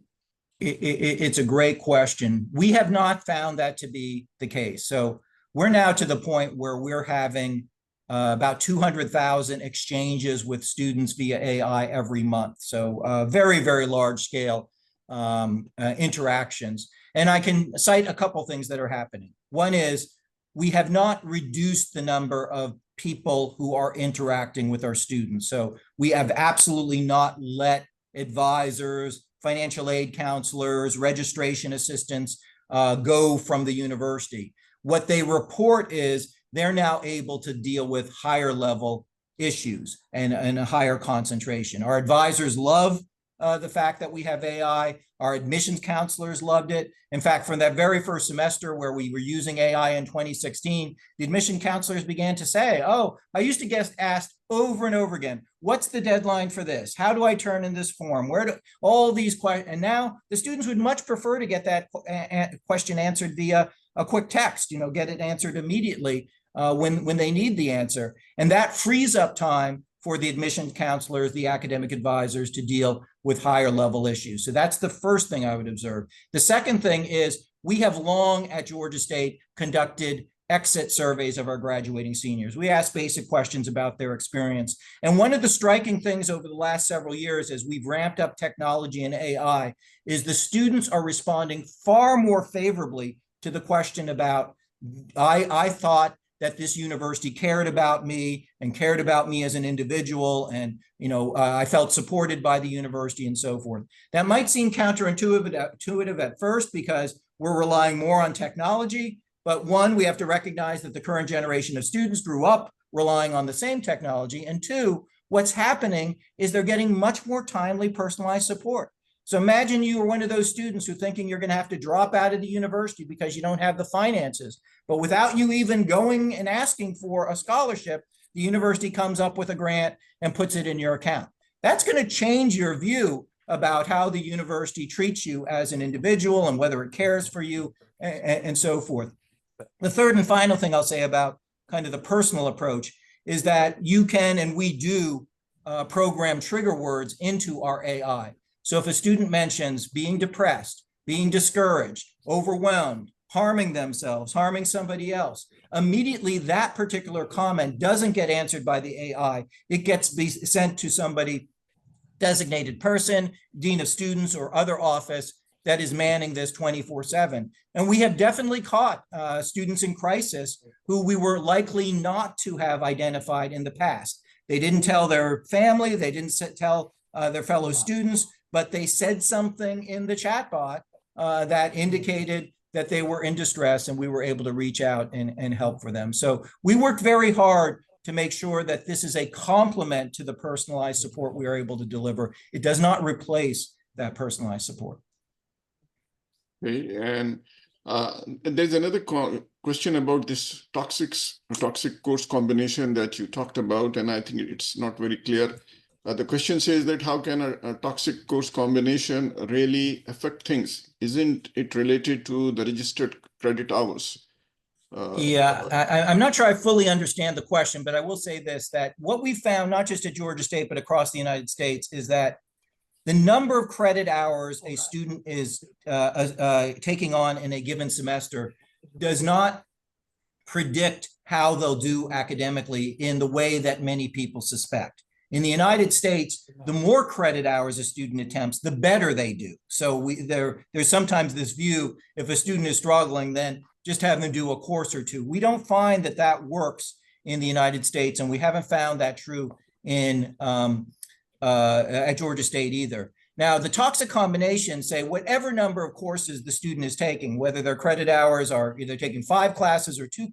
It's a great question. We have not found that to be the case. So we're now to the point where we're having about 200,000 exchanges with students via AI every month. So very, very large scale interactions. And I can cite a couple things that are happening. One is we have not reduced the number of people who are interacting with our students. So we have absolutely not let advisors, financial aid counselors, registration assistants go from the university. What they report is they're now able to deal with higher level issues and a higher concentration. Our advisors love the fact that we have AI. Our admissions counselors loved it. In fact, from that very first semester where we were using AI in 2016, the admission counselors began to say, oh, I used to get asked over and over again, what's the deadline for this? How do I turn in this form? Where do all these questions? And now the students would much prefer to get that question answered via a quick text, get it answered immediately when they need the answer. And that frees up time for the admission counselors, the academic advisors to deal with higher level issues. So that's the first thing I would observe. The second thing is we have long at Georgia State conducted exit surveys of our graduating seniors. We ask basic questions about their experience. And one of the striking things over the last several years as we've ramped up technology and AI is the students are responding far more favorably to the question about, I thought that this university cared about me and cared about me as an individual, and I felt supported by the university and so forth. That might seem counterintuitive at first because we're relying more on technology, but one, we have to recognize that the current generation of students grew up relying on the same technology, and two, what's happening is they're getting much more timely, personalized support. So imagine you were one of those students who are thinking you're going to have to drop out of the university because you don't have the finances. But without you even going and asking for a scholarship, the university comes up with a grant and puts it in your account. That's going to change your view about how the university treats you as an individual and whether it cares for you and so forth. The third and final thing I'll say about kind of the personal approach is that you can, and we do, program trigger words into our AI. So if a student mentions being depressed, being discouraged, overwhelmed, harming themselves, harming somebody else, immediately that particular comment doesn't get answered by the AI. It gets sent to somebody, designated person, dean of students, or other office that is manning this 24/7. And we have definitely caught students in crisis who we were likely not to have identified in the past. They didn't tell their family, they didn't tell their fellow students, but they said something in the chatbot that indicated that they were in distress, and we were able to reach out and help for them. So we worked very hard to make sure that this is a complement to the personalized support we are able to deliver. It does not replace that personalized support. Okay, and there's another question about this toxic course combination that you talked about, and I think it's not very clear. The question says that how can a toxic course combination really affect things? Isn't it related to the registered credit hours? I'm not sure I fully understand the question, but I will say this, that what we found, not just at Georgia State, but across the United States, is that the number of credit hours a student is taking on in a given semester does not predict how they'll do academically in the way that many people suspect. In the United States, the more credit hours a student attempts, the better they do. So there's sometimes this view, if a student is struggling, then just have them do a course or two. We don't find that that works in the United States, and we haven't found that true in at Georgia State either. Now, the toxic combinations say whatever number of courses the student is taking, whether their credit hours are either taking 5 classes or 2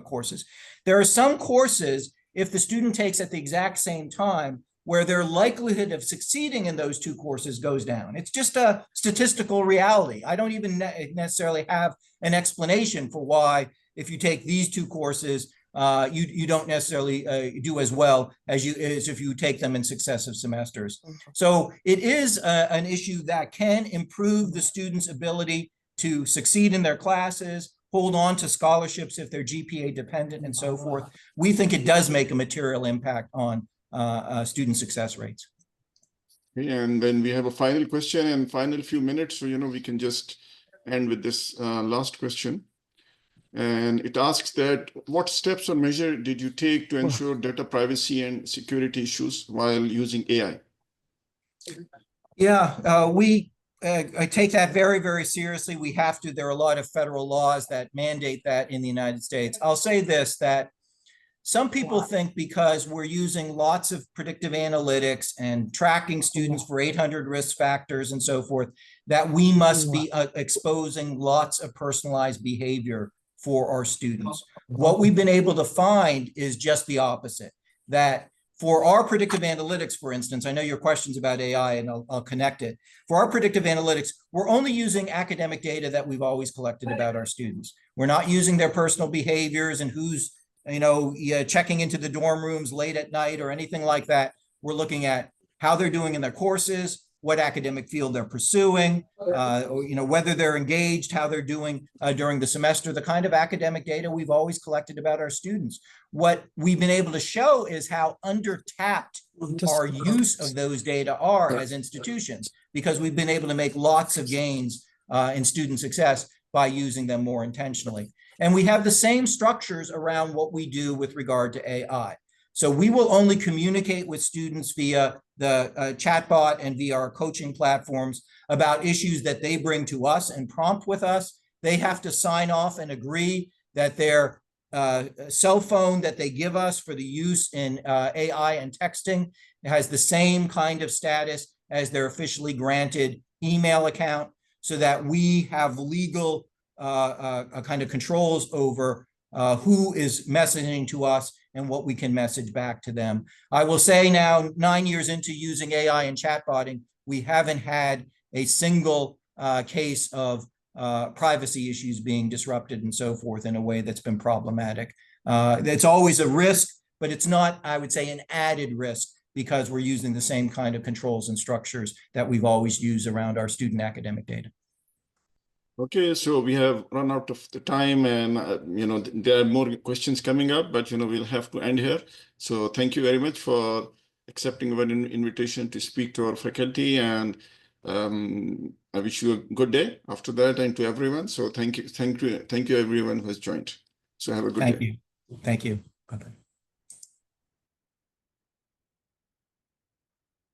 courses. There are some courses, if the student takes at the exact same time, where their likelihood of succeeding in those 2 courses goes down. It's just a statistical reality. I don't even necessarily have an explanation for why, if you take these 2 courses, you don't necessarily do as well as if you take them in successive semesters. So it is an issue that can improve the student's ability to succeed in their classes, hold on to scholarships if they're GPA dependent, and so forth. We think it does make a material impact on student success rates. And then we have a final question and final few minutes, so we can just end with this last question. And it asks that what steps or measure did you take to ensure data privacy and security issues while using AI? Yeah, I take that very, very seriously. We have to. There are a lot of federal laws that mandate that in the United States. I'll say this, that some people think because we're using lots of predictive analytics and tracking students for 800 risk factors and so forth, that we must be exposing lots of personalized behavior for our students. What we've been able to find is just the opposite, that for our predictive analytics, for instance, I know your question's about AI and I'll connect it. For our predictive analytics, we're only using academic data that we've always collected about our students. We're not using their personal behaviors and who's checking into the dorm rooms late at night or anything like that. We're looking at how they're doing in their courses, what academic field they're pursuing, whether they're engaged, how they're doing during the semester, the kind of academic data we've always collected about our students. What we've been able to show is how undertapped our use of those data are as institutions, because we've been able to make lots of gains in student success by using them more intentionally. And we have the same structures around what we do with regard to AI. So we will only communicate with students via the chatbot and via our coaching platforms about issues that they bring to us and prompt with us. They have to sign off and agree that their cell phone that they give us for the use in AI and texting has the same kind of status as their officially granted email account, so that we have legal kind of controls over who is messaging to us and what we can message back to them. I will say now, 9 years into using AI and chatbotting, we haven't had a single case of privacy issues being disrupted and so forth in a way that's been problematic. It's always a risk, but it's not, I would say, an added risk, because we're using the same kind of controls and structures that we've always used around our student academic data. Okay, so we have run out of the time, and there are more questions coming up, but we'll have to end here. So thank you very much for accepting our invitation to speak to our faculty, and I wish you a good day after that, and to everyone. So thank you everyone who has joined. So have a good day. Thank you. Thank you. Bye-bye.